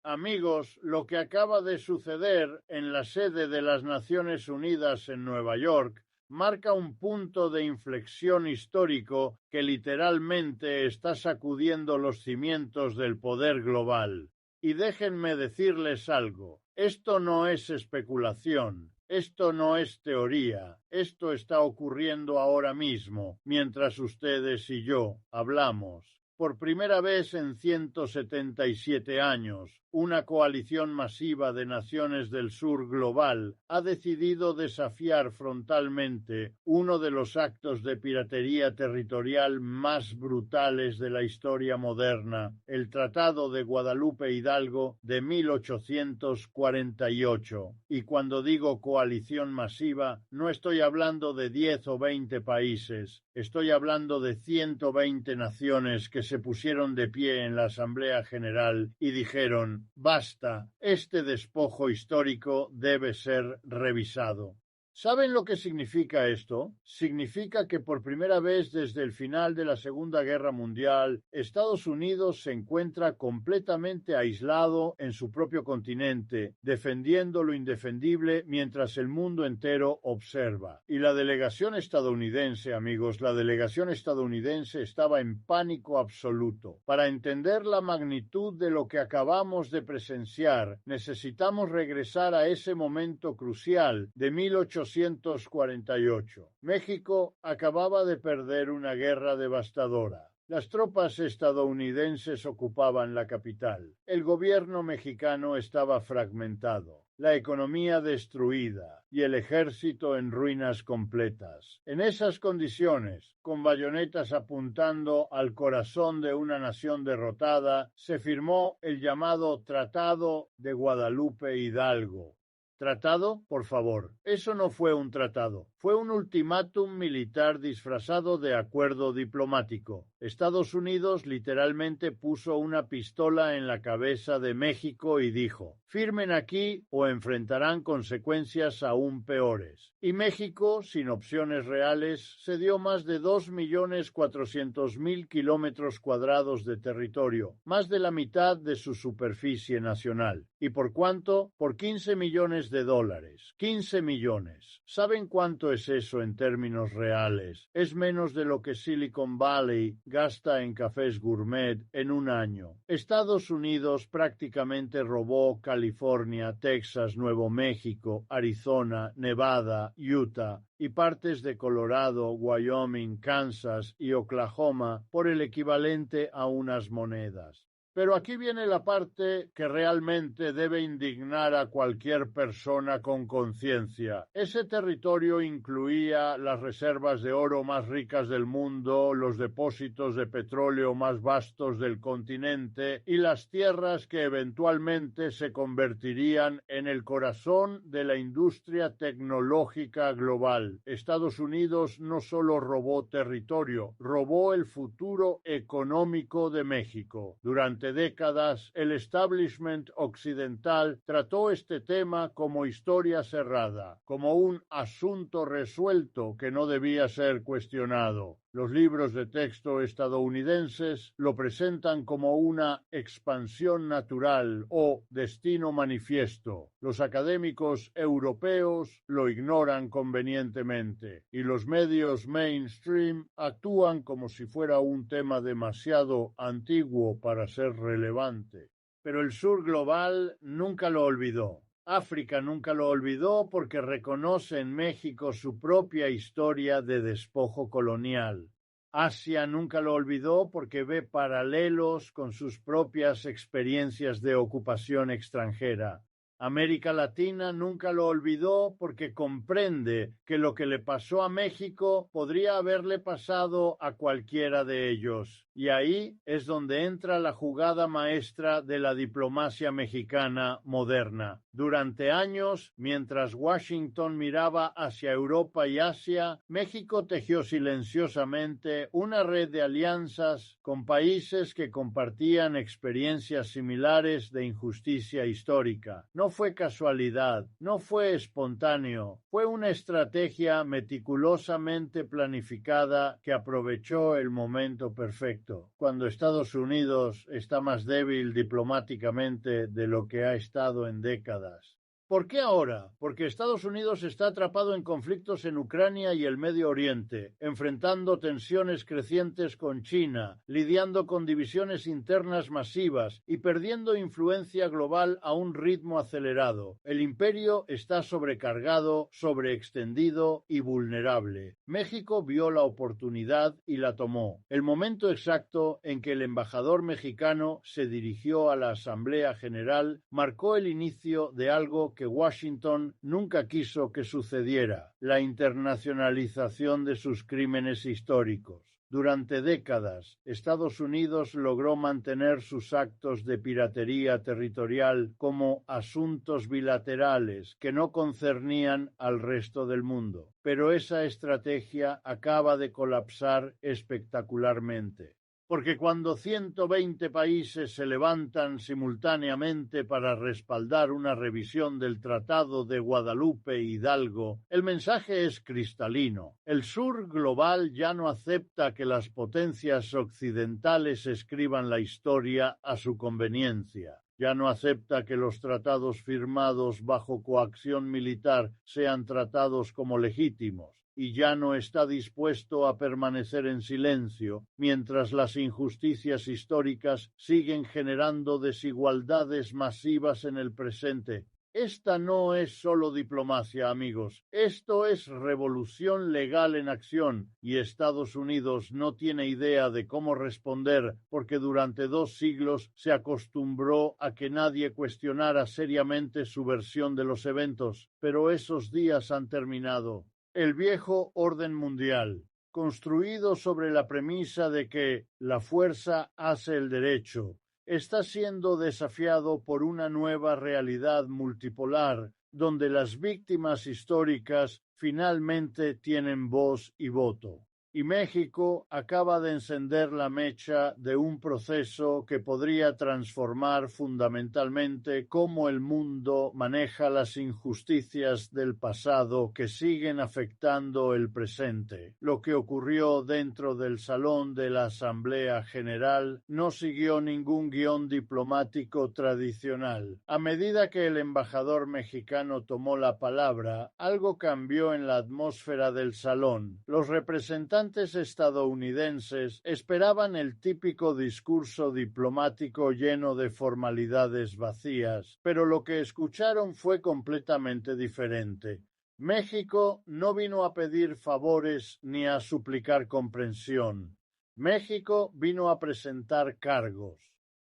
Amigos, lo que acaba de suceder en la sede de las Naciones Unidas en Nueva York marca un punto de inflexión histórico que literalmente está sacudiendo los cimientos del poder global. Y déjenme decirles algo, esto no es especulación, esto no es teoría, esto está ocurriendo ahora mismo, mientras ustedes y yo hablamos. Por primera vez en 177 años, una coalición masiva de naciones del sur global ha decidido desafiar frontalmente uno de los actos de piratería territorial más brutales de la historia moderna, el Tratado de Guadalupe Hidalgo de 1848. Y cuando digo coalición masiva, no estoy hablando de 10 o 20 países, estoy hablando de 120 naciones que se pusieron de pie en la Asamblea General y dijeron: basta, este despojo histórico debe ser revisado. ¿Saben lo que significa esto? Significa que por primera vez desde el final de la Segunda Guerra Mundial, Estados Unidos se encuentra completamente aislado en su propio continente, defendiendo lo indefendible mientras el mundo entero observa. Y la delegación estadounidense, amigos, la delegación estadounidense estaba en pánico absoluto. Para entender la magnitud de lo que acabamos de presenciar, necesitamos regresar a ese momento crucial de 1848. México acababa de perder una guerra devastadora. Las tropas estadounidenses ocupaban la capital. El gobierno mexicano estaba fragmentado, la economía destruida y el ejército en ruinas completas. En esas condiciones, con bayonetas apuntando al corazón de una nación derrotada, se firmó el llamado Tratado de Guadalupe Hidalgo. ¿Tratado? Por favor, eso no fue un tratado, fue un ultimátum militar disfrazado de acuerdo diplomático. Estados Unidos literalmente puso una pistola en la cabeza de México y dijo: firmen aquí o enfrentarán consecuencias aún peores. Y México, sin opciones reales, cedió más de 2.400.000 kilómetros cuadrados de territorio, más de la mitad de su superficie nacional. ¿Y por cuánto? Por $15 millones. 15 millones. ¿Saben cuánto es eso en términos reales? Es menos de lo que Silicon Valley gasta en cafés gourmet en un año. Estados Unidos prácticamente robó California, Texas, Nuevo México, Arizona, Nevada, Utah y partes de Colorado, Wyoming, Kansas y Oklahoma por el equivalente a unas monedas. Pero aquí viene la parte que realmente debe indignar a cualquier persona con conciencia. Ese territorio incluía las reservas de oro más ricas del mundo, los depósitos de petróleo más vastos del continente y las tierras que eventualmente se convertirían en el corazón de la industria tecnológica global. Estados Unidos no solo robó territorio, robó el futuro económico de México. Durante décadas, el establishment occidental trató este tema como historia cerrada, como un asunto resuelto que no debía ser cuestionado. Los libros de texto estadounidenses lo presentan como una expansión natural o destino manifiesto. Los académicos europeos lo ignoran convenientemente y los medios mainstream actúan como si fuera un tema demasiado antiguo para ser relevante. Pero el sur global nunca lo olvidó. África nunca lo olvidó porque reconoce en México su propia historia de despojo colonial. Asia nunca lo olvidó porque ve paralelos con sus propias experiencias de ocupación extranjera. América Latina nunca lo olvidó porque comprende que lo que le pasó a México podría haberle pasado a cualquiera de ellos. Y ahí es donde entra la jugada maestra de la diplomacia mexicana moderna. Durante años, mientras Washington miraba hacia Europa y Asia, México tejió silenciosamente una red de alianzas con países que compartían experiencias similares de injusticia histórica. No fue casualidad, no fue espontáneo, fue una estrategia meticulosamente planificada que aprovechó el momento perfecto. efecto, cuando Estados Unidos está más débil diplomáticamente de lo que ha estado en décadas. ¿Por qué ahora? Porque Estados Unidos está atrapado en conflictos en Ucrania y el Medio Oriente, enfrentando tensiones crecientes con China, lidiando con divisiones internas masivas y perdiendo influencia global a un ritmo acelerado. El imperio está sobrecargado, sobreextendido y vulnerable. México vio la oportunidad y la tomó. El momento exacto en que el embajador mexicano se dirigió a la Asamblea General marcó el inicio de algo que Washington nunca quiso que sucediera: la internacionalización de sus crímenes históricos. Durante décadas, Estados Unidos logró mantener sus actos de piratería territorial como asuntos bilaterales que no concernían al resto del mundo. Pero esa estrategia acaba de colapsar espectacularmente. Porque cuando 120 países se levantan simultáneamente para respaldar una revisión del Tratado de Guadalupe Hidalgo, el mensaje es cristalino. El sur global ya no acepta que las potencias occidentales escriban la historia a su conveniencia. Ya no acepta que los tratados firmados bajo coacción militar sean tratados como legítimos. Y ya no está dispuesto a permanecer en silencio mientras las injusticias históricas siguen generando desigualdades masivas en el presente. Esta no es solo diplomacia, amigos. Esto es revolución legal en acción, y Estados Unidos no tiene idea de cómo responder porque durante 2 siglos se acostumbró a que nadie cuestionara seriamente su versión de los eventos. Pero esos días han terminado. El viejo orden mundial, construido sobre la premisa de que la fuerza hace el derecho, está siendo desafiado por una nueva realidad multipolar, donde las víctimas históricas finalmente tienen voz y voto. Y México acaba de encender la mecha de un proceso que podría transformar fundamentalmente cómo el mundo maneja las injusticias del pasado que siguen afectando el presente. Lo que ocurrió dentro del salón de la Asamblea General no siguió ningún guión diplomático tradicional. A medida que el embajador mexicano tomó la palabra, algo cambió en la atmósfera del salón. Los representantes estadounidenses esperaban el típico discurso diplomático lleno de formalidades vacías, pero lo que escucharon fue completamente diferente. México no vino a pedir favores ni a suplicar comprensión. México vino a presentar cargos.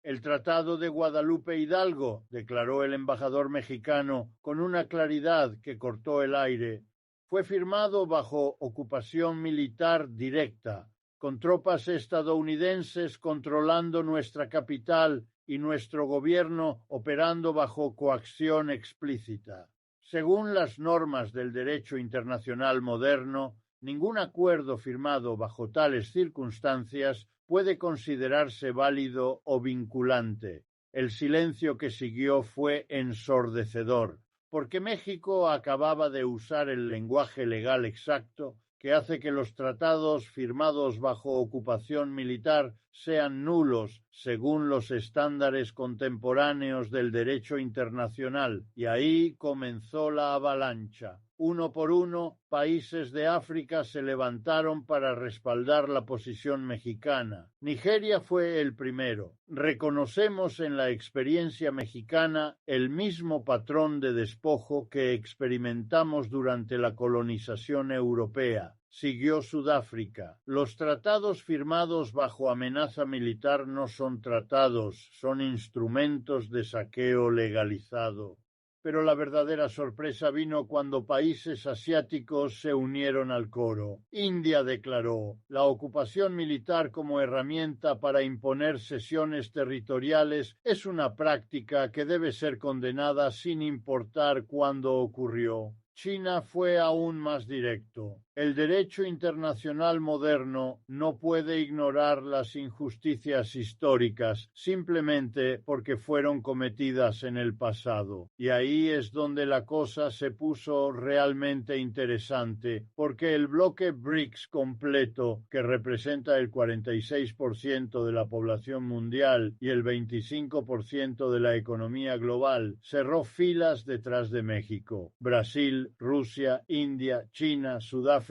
El Tratado de Guadalupe Hidalgo, declaró el embajador mexicano con una claridad que cortó el aire, fue firmado bajo ocupación militar directa, con tropas estadounidenses controlando nuestra capital y nuestro gobierno operando bajo coacción explícita. Según las normas del derecho internacional moderno, ningún acuerdo firmado bajo tales circunstancias puede considerarse válido o vinculante. El silencio que siguió fue ensordecedor, porque México acababa de usar el lenguaje legal exacto que hace que los tratados firmados bajo ocupación militar sean nulos según los estándares contemporáneos del derecho internacional. Y ahí comenzó la avalancha. Uno por uno, países de África se levantaron para respaldar la posición mexicana. Nigeria fue el primero. Reconocemos en la experiencia mexicana el mismo patrón de despojo que experimentamos durante la colonización europea. Siguió Sudáfrica. Los tratados firmados bajo amenaza militar no son tratados, son instrumentos de saqueo legalizado. Pero la verdadera sorpresa vino cuando países asiáticos se unieron al coro. India declaró: la ocupación militar como herramienta para imponer cesiones territoriales es una práctica que debe ser condenada sin importar cuándo ocurrió. China fue aún más directo. El derecho internacional moderno no puede ignorar las injusticias históricas simplemente porque fueron cometidas en el pasado. Y ahí es donde la cosa se puso realmente interesante, porque el bloque BRICS completo, que representa el 46% de la población mundial y el 25% de la economía global, cerró filas detrás de México, Brasil, Rusia, India, China, Sudáfrica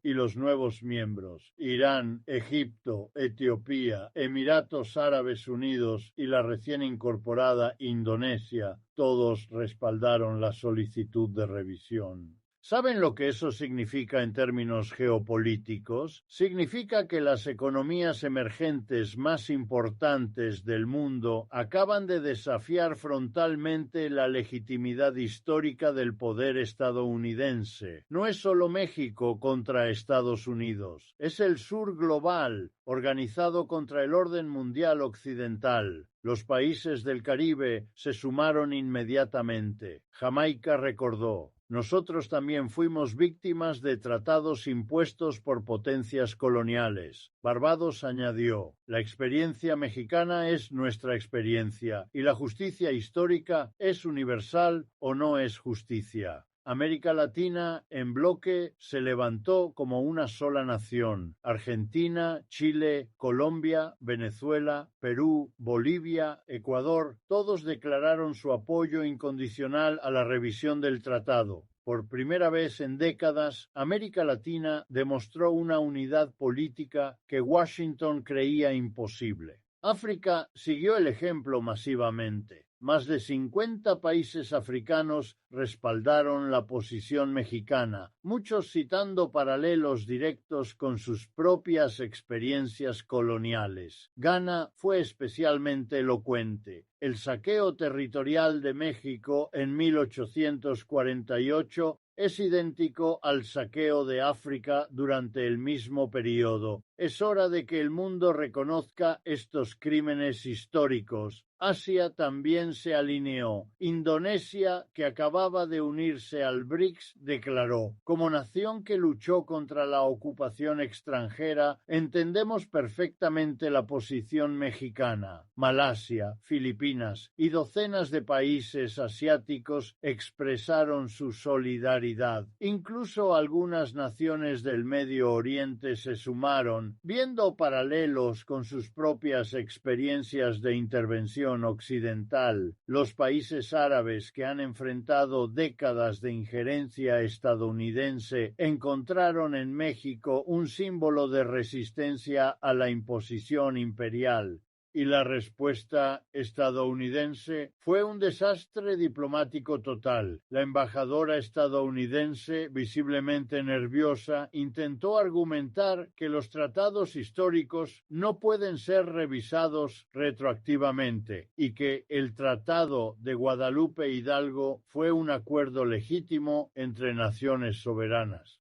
y los nuevos miembros, Irán, Egipto, Etiopía, Emiratos Árabes Unidos y la recién incorporada Indonesia, todos respaldaron la solicitud de revisión. ¿Saben lo que eso significa en términos geopolíticos? Significa que las economías emergentes más importantes del mundo acaban de desafiar frontalmente la legitimidad histórica del poder estadounidense. No es solo México contra Estados Unidos, es el sur global, organizado contra el orden mundial occidental. Los países del Caribe se sumaron inmediatamente. Jamaica recordó: nosotros también fuimos víctimas de tratados impuestos por potencias coloniales. Barbados añadió: la experiencia mexicana es nuestra experiencia y la justicia histórica es universal o no es justicia. América Latina en bloque se levantó como una sola nación. Argentina, Chile, Colombia, Venezuela, Perú, Bolivia, Ecuador, todos declararon su apoyo incondicional a la revisión del tratado. Por primera vez en décadas, América Latina demostró una unidad política que Washington creía imposible. África siguió el ejemplo masivamente. Más de 50 países africanos respaldaron la posición mexicana, muchos citando paralelos directos con sus propias experiencias coloniales. Ghana fue especialmente elocuente. El saqueo territorial de México en 1848 es idéntico al saqueo de África durante el mismo periodo. Es hora de que el mundo reconozca estos crímenes históricos. Asia también se alineó. Indonesia, que acababa de unirse al BRICS, declaró: como nación que luchó contra la ocupación extranjera, entendemos perfectamente la posición mexicana. Malasia, Filipinas y docenas de países asiáticos expresaron su solidaridad. Incluso algunas naciones del Medio Oriente se sumaron, viendo paralelos con sus propias experiencias de intervención occidental. Los países árabes, que han enfrentado décadas de injerencia estadounidense, encontraron en México un símbolo de resistencia a la imposición imperial. Y la respuesta estadounidense fue un desastre diplomático total. La embajadora estadounidense, visiblemente nerviosa, intentó argumentar que los tratados históricos no pueden ser revisados retroactivamente y que el Tratado de Guadalupe Hidalgo fue un acuerdo legítimo entre naciones soberanas.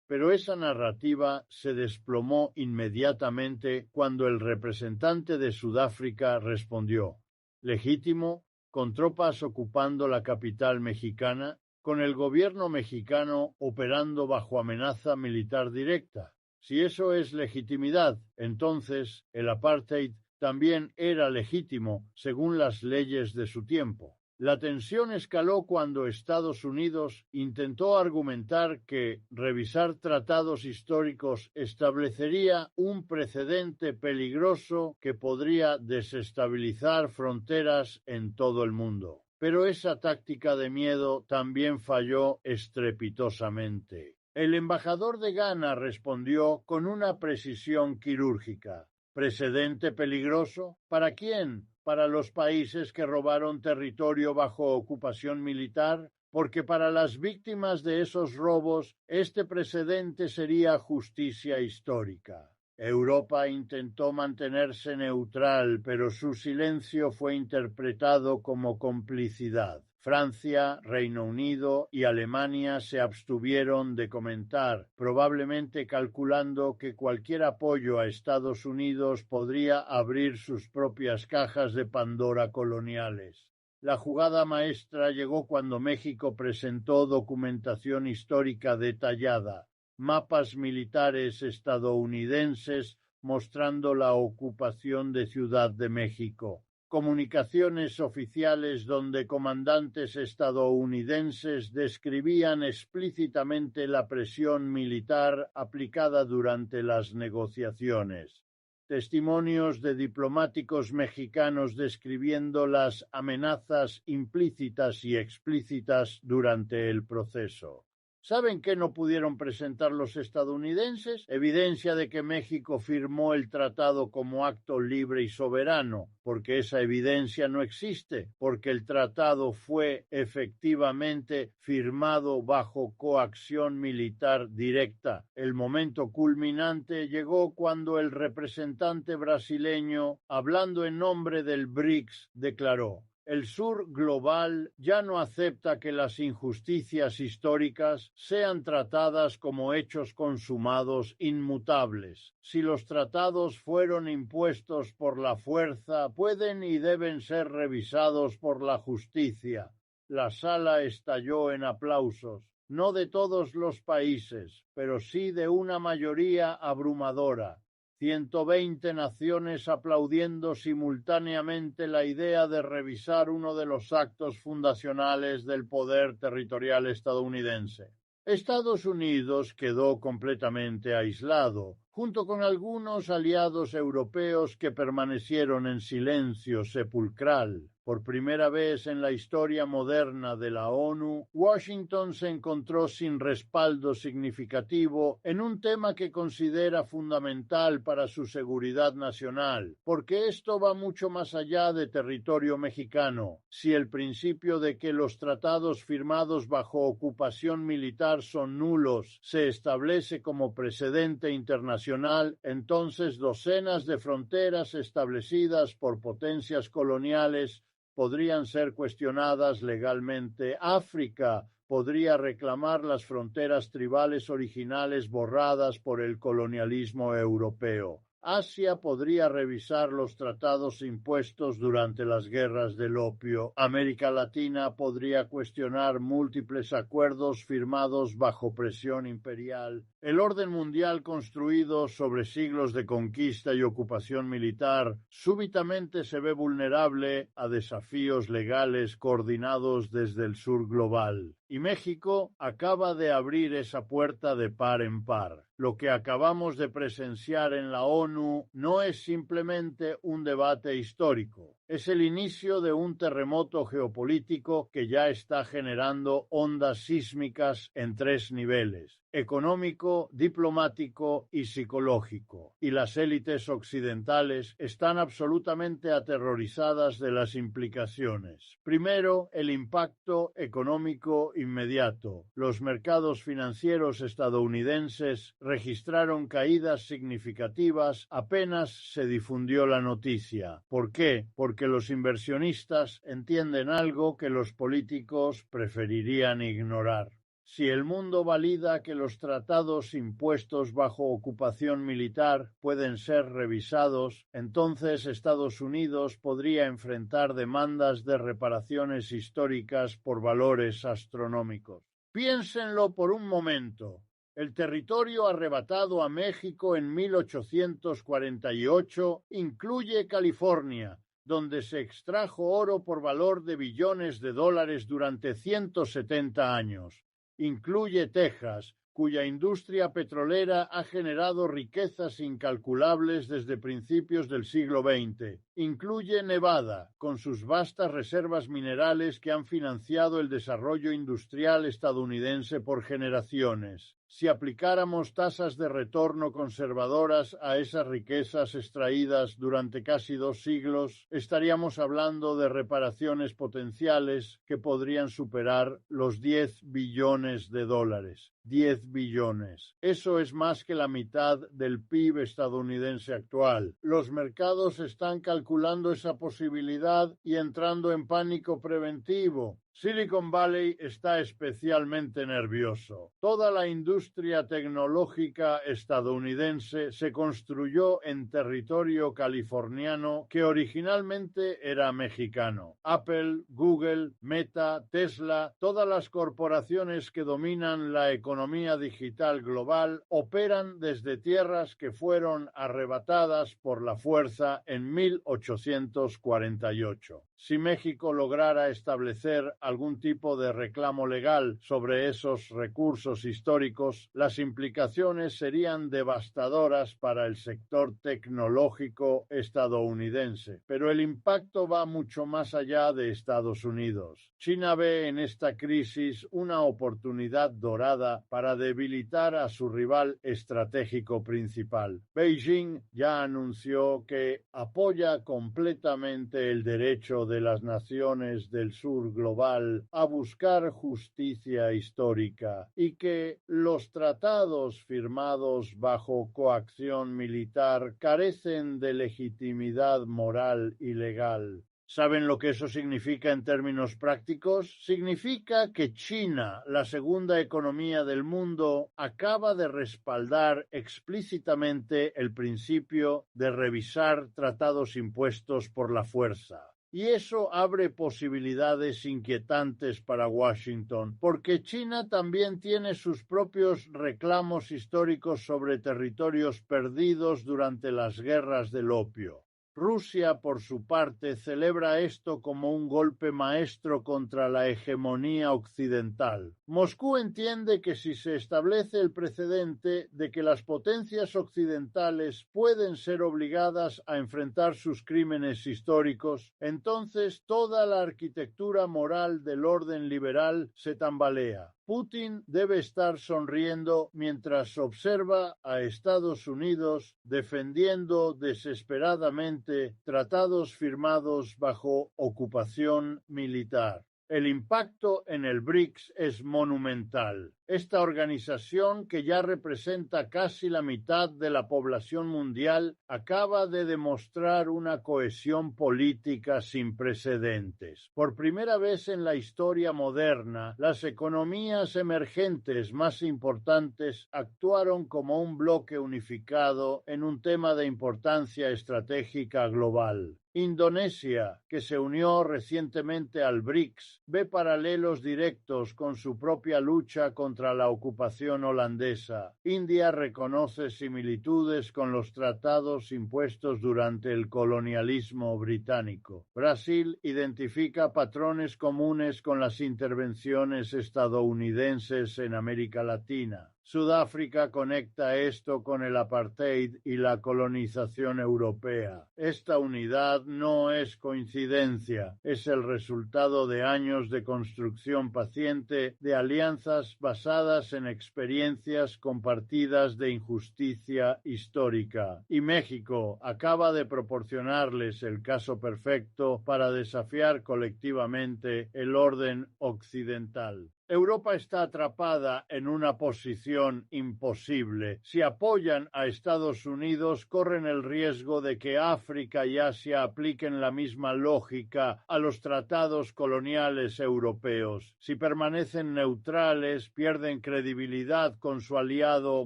Pero esa narrativa se desplomó inmediatamente cuando el representante de Sudáfrica respondió: legítimo, con tropas ocupando la capital mexicana, con el gobierno mexicano operando bajo amenaza militar directa. Si eso es legitimidad, entonces el apartheid también era legítimo según las leyes de su tiempo. La tensión escaló cuando Estados Unidos intentó argumentar que revisar tratados históricos establecería un precedente peligroso que podría desestabilizar fronteras en todo el mundo. Pero esa táctica de miedo también falló estrepitosamente. El embajador de Ghana respondió con una precisión quirúrgica: ¿precedente peligroso? ¿Para quién? ¿Para los países que robaron territorio bajo ocupación militar? Porque para las víctimas de esos robos, este precedente sería justicia histórica. Europa intentó mantenerse neutral, pero su silencio fue interpretado como complicidad. Francia, Reino Unido y Alemania se abstuvieron de comentar, probablemente calculando que cualquier apoyo a Estados Unidos podría abrir sus propias cajas de Pandora coloniales. La jugada maestra llegó cuando México presentó documentación histórica detallada, mapas militares estadounidenses mostrando la ocupación de Ciudad de México, comunicaciones oficiales donde comandantes estadounidenses describían explícitamente la presión militar aplicada durante las negociaciones. Testimonios de diplomáticos mexicanos describiendo las amenazas implícitas y explícitas durante el proceso. ¿Saben qué no pudieron presentar los estadounidenses? Evidencia de que México firmó el tratado como acto libre y soberano, porque esa evidencia no existe, porque el tratado fue efectivamente firmado bajo coacción militar directa. El momento culminante llegó cuando el representante brasileño, hablando en nombre del BRICS, declaró: el sur global ya no acepta que las injusticias históricas sean tratadas como hechos consumados inmutables. Si los tratados fueron impuestos por la fuerza, pueden y deben ser revisados por la justicia. La sala estalló en aplausos, no de todos los países, pero sí de una mayoría abrumadora. 120 naciones aplaudiendo simultáneamente la idea de revisar uno de los actos fundacionales del poder territorial estadounidense. Estados Unidos quedó completamente aislado, junto con algunos aliados europeos que permanecieron en silencio sepulcral. Por primera vez en la historia moderna de la ONU, Washington se encontró sin respaldo significativo en un tema que considera fundamental para su seguridad nacional, porque esto va mucho más allá de territorio mexicano. Si el principio de que los tratados firmados bajo ocupación militar son nulos se establece como precedente internacional, entonces docenas de fronteras establecidas por potencias coloniales podrían ser cuestionadas legalmente. África podría reclamar las fronteras tribales originales borradas por el colonialismo europeo. Asia podría revisar los tratados impuestos durante las guerras del opio. América Latina podría cuestionar múltiples acuerdos firmados bajo presión imperial. El orden mundial construido sobre siglos de conquista y ocupación militar súbitamente se ve vulnerable a desafíos legales coordinados desde el sur global. Y México acaba de abrir esa puerta de par en par. Lo que acabamos de presenciar en la ONU no es simplemente un debate histórico, es el inicio de un terremoto geopolítico que ya está generando ondas sísmicas en 3 niveles: económico, diplomático y psicológico. Y las élites occidentales están absolutamente aterrorizadas de las implicaciones. Primero, el impacto económico inmediato. Los mercados financieros estadounidenses registraron caídas significativas apenas se difundió la noticia. ¿Por qué? Porque los inversionistas entienden algo que los políticos preferirían ignorar. Si el mundo valida que los tratados impuestos bajo ocupación militar pueden ser revisados, entonces Estados Unidos podría enfrentar demandas de reparaciones históricas por valores astronómicos. Piénsenlo por un momento. El territorio arrebatado a México en 1848 incluye California, donde se extrajo oro por valor de billones de dólares durante 170 años. Incluye Texas, cuya industria petrolera ha generado riquezas incalculables desde principios del siglo XX. Incluye Nevada, con sus vastas reservas minerales que han financiado el desarrollo industrial estadounidense por generaciones. Si aplicáramos tasas de retorno conservadoras a esas riquezas extraídas durante casi 2 siglos, estaríamos hablando de reparaciones potenciales que podrían superar los 10 billones de dólares. 10 billones. Eso es más que la mitad del PIB estadounidense actual. Los mercados están calculando esa posibilidad y entrando en pánico preventivo. Silicon Valley está especialmente nervioso. Toda la industria tecnológica estadounidense se construyó en territorio californiano que originalmente era mexicano. Apple, Google, Meta, Tesla, todas las corporaciones que dominan la economía digital global operan desde tierras que fueron arrebatadas por la fuerza en 1848. Si México lograra establecer algún tipo de reclamo legal sobre esos recursos históricos, las implicaciones serían devastadoras para el sector tecnológico estadounidense. Pero el impacto va mucho más allá de Estados Unidos. China ve en esta crisis una oportunidad dorada para debilitar a su rival estratégico principal. Beijing ya anunció que apoya completamente el derecho de las naciones del sur global a buscar justicia histórica y que los tratados firmados bajo coacción militar carecen de legitimidad moral y legal. ¿Saben lo que eso significa en términos prácticos? Significa que China, la segunda economía del mundo, acaba de respaldar explícitamente el principio de revisar tratados impuestos por la fuerza. Y eso abre posibilidades inquietantes para Washington, porque China también tiene sus propios reclamos históricos sobre territorios perdidos durante las guerras del opio. Rusia, por su parte, celebra esto como un golpe maestro contra la hegemonía occidental. Moscú entiende que si se establece el precedente de que las potencias occidentales pueden ser obligadas a enfrentar sus crímenes históricos, entonces toda la arquitectura moral del orden liberal se tambalea. Putin debe estar sonriendo mientras observa a Estados Unidos defendiendo desesperadamente tratados firmados bajo ocupación militar. El impacto en el BRICS es monumental. Esta organización, que ya representa casi la mitad de la población mundial, acaba de demostrar una cohesión política sin precedentes. Por primera vez en la historia moderna, las economías emergentes más importantes actuaron como un bloque unificado en un tema de importancia estratégica global. Indonesia, que se unió recientemente al BRICS, ve paralelos directos con su propia lucha contra la ocupación holandesa. India reconoce similitudes con los tratados impuestos durante el colonialismo británico. Brasil identifica patrones comunes con las intervenciones estadounidenses en América Latina. Sudáfrica conecta esto con el apartheid y la colonización europea. Esta unidad no es coincidencia, es el resultado de años de construcción paciente de alianzas basadas en experiencias compartidas de injusticia histórica. Y México acaba de proporcionarles el caso perfecto para desafiar colectivamente el orden occidental. Europa está atrapada en una posición imposible. Si apoyan a Estados Unidos, corren el riesgo de que África y Asia apliquen la misma lógica a los tratados coloniales europeos. Si permanecen neutrales, pierden credibilidad con su aliado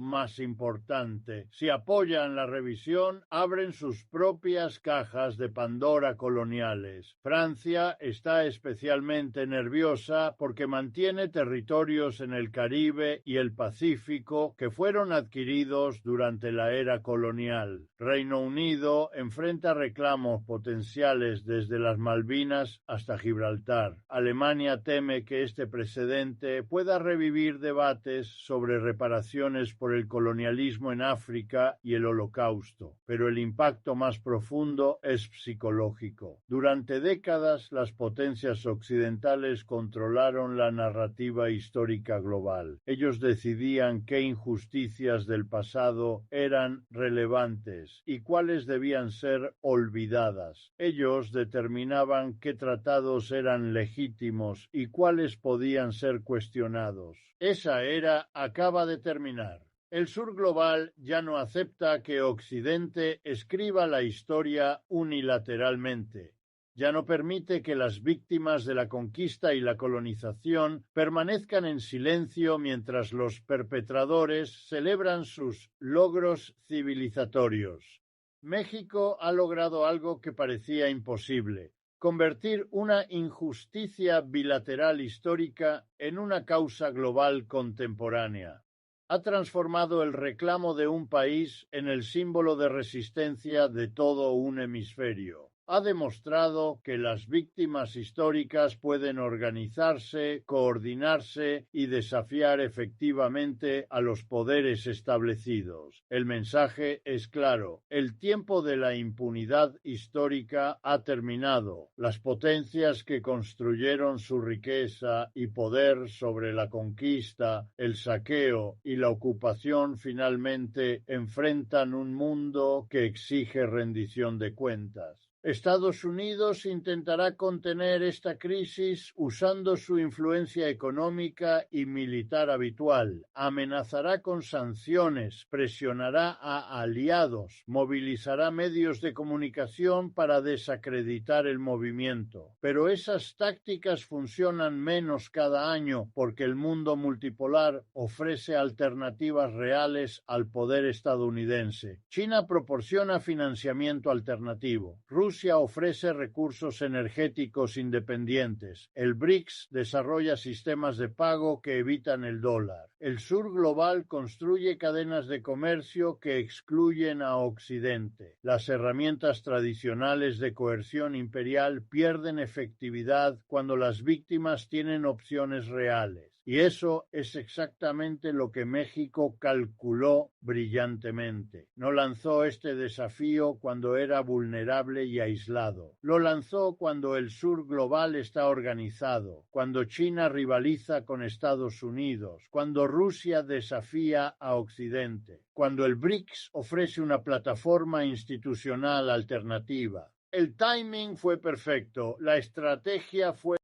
más importante. Si apoyan la revisión, abren sus propias cajas de Pandora coloniales. Francia está especialmente nerviosa porque mantiene territorios en el Caribe y el Pacífico que fueron adquiridos durante la era colonial. Reino Unido enfrenta reclamos potenciales desde las Malvinas hasta Gibraltar. Alemania teme que este precedente pueda revivir debates sobre reparaciones por el colonialismo en África y el Holocausto, pero el impacto más profundo es psicológico. Durante décadas, las potencias occidentales controlaron la narrativa histórica global. Ellos decidían qué injusticias del pasado eran relevantes y cuáles debían ser olvidadas. Ellos determinaban qué tratados eran legítimos y cuáles podían ser cuestionados. Esa era acaba de terminar. El sur global ya no acepta que Occidente escriba la historia unilateralmente. Ya no permite que las víctimas de la conquista y la colonización permanezcan en silencio mientras los perpetradores celebran sus logros civilizatorios. México ha logrado algo que parecía imposible: convertir una injusticia bilateral histórica en una causa global contemporánea. Ha transformado el reclamo de un país en el símbolo de resistencia de todo un hemisferio. Ha demostrado que las víctimas históricas pueden organizarse, coordinarse y desafiar efectivamente a los poderes establecidos. El mensaje es claro: el tiempo de la impunidad histórica ha terminado. Las potencias que construyeron su riqueza y poder sobre la conquista, el saqueo y la ocupación finalmente enfrentan un mundo que exige rendición de cuentas. Estados Unidos intentará contener esta crisis usando su influencia económica y militar habitual. Amenazará con sanciones, presionará a aliados, movilizará medios de comunicación para desacreditar el movimiento. Pero esas tácticas funcionan menos cada año porque el mundo multipolar ofrece alternativas reales al poder estadounidense. China proporciona financiamiento alternativo. Rusia ofrece recursos energéticos independientes. El BRICS desarrolla sistemas de pago que evitan el dólar. El sur global construye cadenas de comercio que excluyen a Occidente. Las herramientas tradicionales de coerción imperial pierden efectividad cuando las víctimas tienen opciones reales. Y eso es exactamente lo que México calculó brillantemente. No lanzó este desafío cuando era vulnerable y aislado. Lo lanzó cuando el sur global está organizado, cuando China rivaliza con Estados Unidos, cuando Rusia desafía a Occidente, cuando el BRICS ofrece una plataforma institucional alternativa. El timing fue perfecto, la estrategia fue